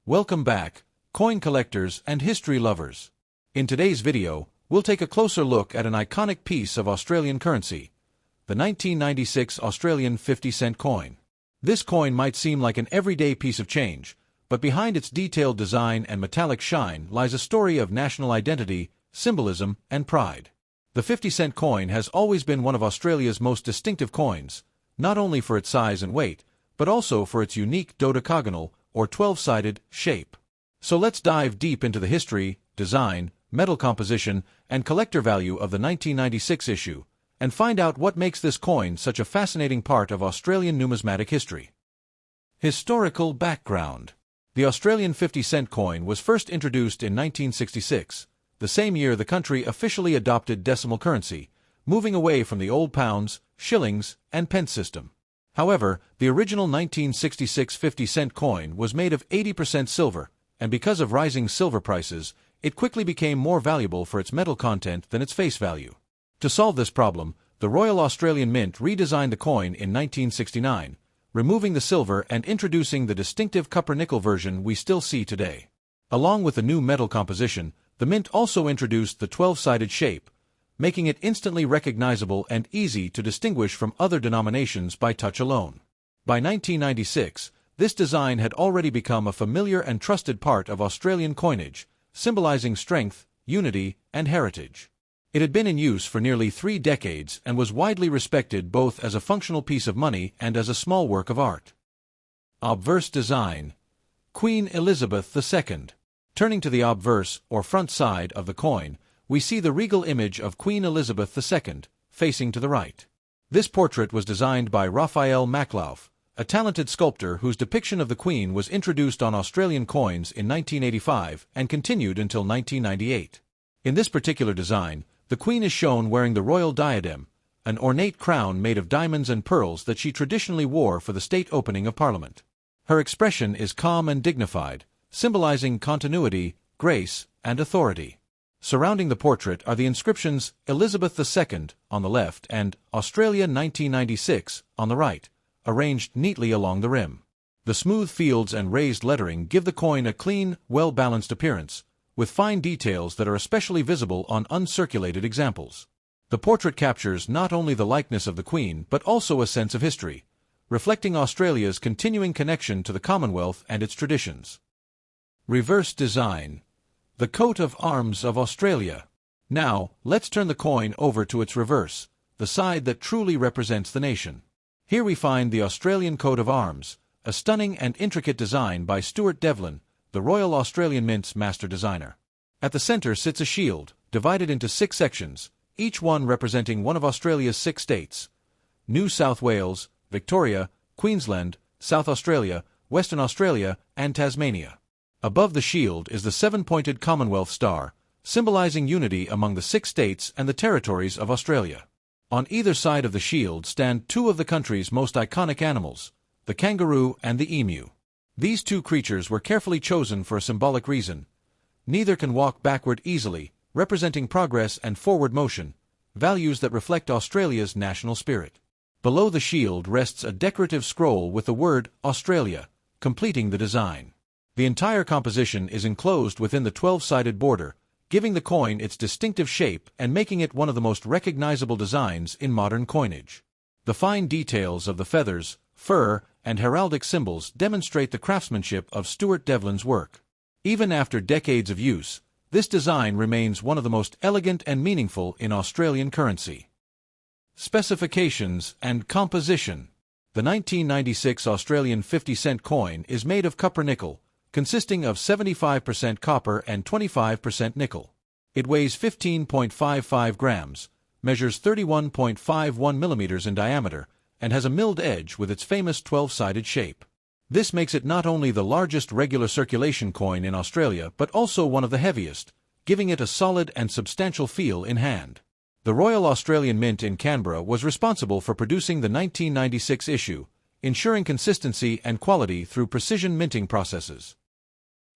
Welcome back, coin collectors and history lovers. In today's video, we'll take a closer look at an iconic piece of Australian currency, the 1996 Australian 50-cent coin. This coin might seem like an everyday piece of change, but behind its detailed design and metallic shine lies a story of national identity, symbolism, and pride. The 50-cent coin has always been one of Australia's most distinctive coins, not only for its size and weight, but also for its unique dodecagonal, or 12-sided, shape. So let's dive deep into the history, design, metal composition, and collector value of the 1996 issue, and find out what makes this coin such a fascinating part of Australian numismatic history. Historical background. The Australian 50-cent coin was first introduced in 1966, the same year the country officially adopted decimal currency, moving away from the old pounds, shillings, and pence system. However, the original 1966 50-cent coin was made of 80% silver, and because of rising silver prices, it quickly became more valuable for its metal content than its face value. To solve this problem, the Royal Australian Mint redesigned the coin in 1969, removing the silver and introducing the distinctive copper-nickel version we still see today. Along with the new metal composition, the Mint also introduced the 12-sided shape, making it instantly recognizable and easy to distinguish from other denominations by touch alone. By 1996, this design had already become a familiar and trusted part of Australian coinage, symbolizing strength, unity, and heritage. It had been in use for nearly 3 decades and was widely respected both as a functional piece of money and as a small work of art. Obverse design. Queen Elizabeth II. Turning to the obverse, or front side, of the coin, we see the regal image of Queen Elizabeth II, facing to the right. This portrait was designed by Raphael Maklauf, a talented sculptor whose depiction of the Queen was introduced on Australian coins in 1985 and continued until 1998. In this particular design, the Queen is shown wearing the royal diadem, an ornate crown made of diamonds and pearls that she traditionally wore for the state opening of Parliament. Her expression is calm and dignified, symbolizing continuity, grace, and authority. Surrounding the portrait are the inscriptions Elizabeth II on the left and Australia 1996 on the right, arranged neatly along the rim. The smooth fields and raised lettering give the coin a clean, well-balanced appearance, with fine details that are especially visible on uncirculated examples. The portrait captures not only the likeness of the Queen but also a sense of history, reflecting Australia's continuing connection to the Commonwealth and its traditions. Reverse design. The coat of arms of Australia. Now, let's turn the coin over to its reverse, the side that truly represents the nation. Here we find the Australian coat of arms, a stunning and intricate design by Stuart Devlin, the Royal Australian Mint's master designer. At the center sits a shield, divided into 6 sections, each one representing one of Australia's 6 states: New South Wales, Victoria, Queensland, South Australia, Western Australia, and Tasmania. Above the shield is the 7-pointed Commonwealth star, symbolizing unity among the 6 states and the territories of Australia. On either side of the shield stand 2 of the country's most iconic animals, the kangaroo and the emu. These 2 creatures were carefully chosen for a symbolic reason. Neither can walk backward easily, representing progress and forward motion, values that reflect Australia's national spirit. Below the shield rests a decorative scroll with the word Australia, completing the design. The entire composition is enclosed within the 12-sided border, giving the coin its distinctive shape and making it one of the most recognizable designs in modern coinage. The fine details of the feathers, fur, and heraldic symbols demonstrate the craftsmanship of Stuart Devlin's work. Even after decades of use, this design remains one of the most elegant and meaningful in Australian currency. Specifications and composition. The 1996 Australian 50-cent coin is made of copper-nickel, consisting of 75% copper and 25% nickel. It weighs 15.55 grams, measures 31.51 millimeters in diameter, and has a milled edge with its famous 12-sided shape. This makes it not only the largest regular circulation coin in Australia but also one of the heaviest, giving it a solid and substantial feel in hand. The Royal Australian Mint in Canberra was responsible for producing the 1996 issue, ensuring consistency and quality through precision minting processes.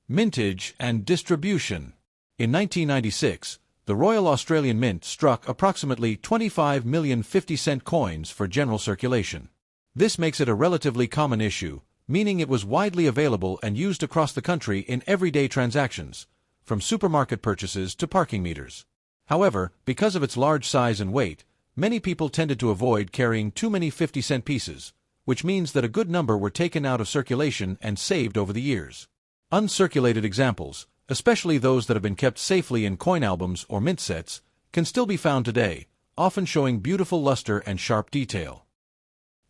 Mintage and distribution. In 1996, the Royal Australian Mint struck approximately 25 million 50-cent coins for general circulation. This makes it a relatively common issue, meaning it was widely available and used across the country in everyday transactions, from supermarket purchases to parking meters. However, because of its large size and weight, many people tended to avoid carrying too many 50-cent pieces, which means that a good number were taken out of circulation and saved over the years. Uncirculated examples, especially those that have been kept safely in coin albums or mint sets, can still be found today, often showing beautiful luster and sharp detail.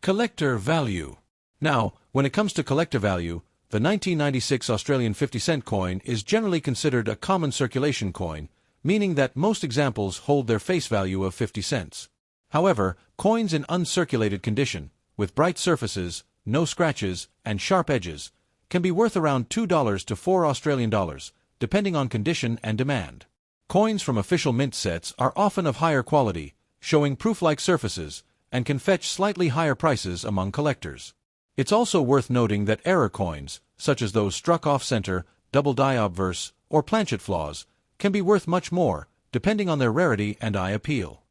Collector value. Now, when it comes to collector value, the 1996 Australian 50-cent coin is generally considered a common circulation coin, meaning that most examples hold their face value of 50 cents. However, coins in uncirculated condition, with bright surfaces, no scratches, and sharp edges, can be worth around $2 to $4 Australian dollars, depending on condition and demand. Coins from official mint sets are often of higher quality, showing proof-like surfaces, and can fetch slightly higher prices among collectors. It's also worth noting that error coins, such as those struck off-center, double-die obverse, or planchet flaws, can be worth much more, depending on their rarity and eye appeal.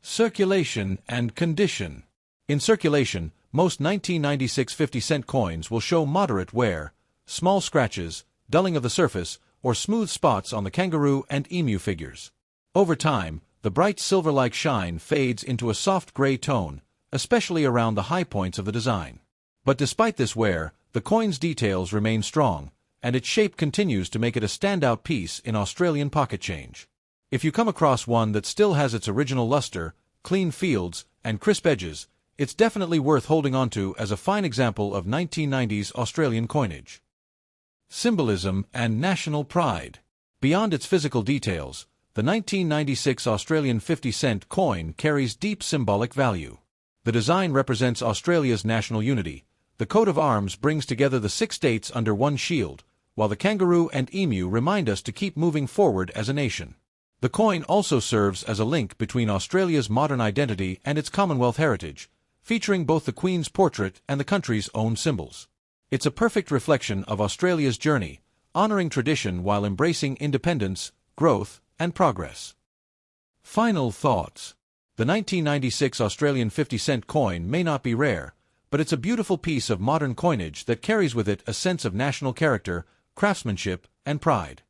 Circulation and condition. In circulation, most 1996 50-cent coins will show moderate wear, small scratches, dulling of the surface, or smooth spots on the kangaroo and emu figures. Over time, the bright silver-like shine fades into a soft gray tone, especially around the high points of the design. But despite this wear, the coin's details remain strong, and its shape continues to make it a standout piece in Australian pocket change. If you come across one that still has its original luster, clean fields, and crisp edges, it's definitely worth holding onto as a fine example of 1990s Australian coinage. Symbolism and national pride. Beyond its physical details, the 1996 Australian 50-cent coin carries deep symbolic value. The design represents Australia's national unity. The coat of arms brings together the 6 states under one shield, while the kangaroo and emu remind us to keep moving forward as a nation. The coin also serves as a link between Australia's modern identity and its Commonwealth heritage, featuring both the Queen's portrait and the country's own symbols. It's a perfect reflection of Australia's journey, honoring tradition while embracing independence, growth, and progress. Final thoughts. The 1996 Australian 50-cent coin may not be rare, but it's a beautiful piece of modern coinage that carries with it a sense of national character, craftsmanship, and pride.